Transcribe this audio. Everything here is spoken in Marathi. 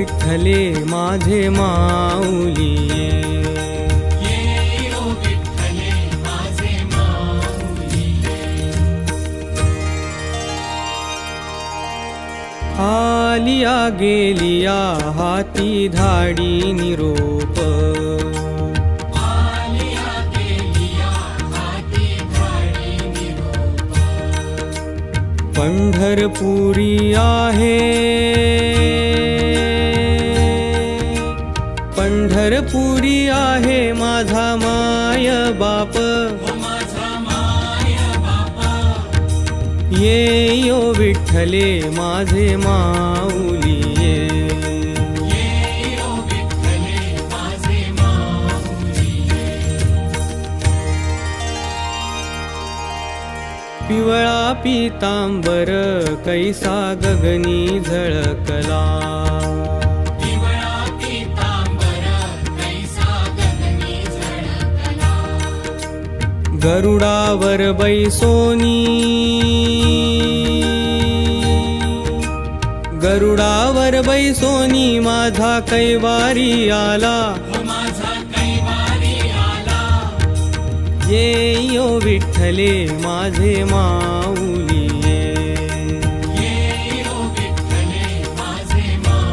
विठ्ठले माझे माऊली ये ओ विठ्ठले माझे माऊली आलिया गेलिया हाती धाडी निरोप आलिया गेलिया हाती धाडी निरोप पंढरपुरी आहे पंढरपुरी आहे माझा माय बाप माझा माय बापा ये ओ विठ्ठले माझे माऊली ये ओ विठ्ठले माझे माऊली पिवळा पितांबर कैसा गगनी झळकला पिवळा पीतांबर कैसा गगनी झळकला गरुडावर बैसोनी गरुडावर बैसोनी माझा कैवारी आला माझा कैवारी आला ये ओ विठ्ठले माझे माऊली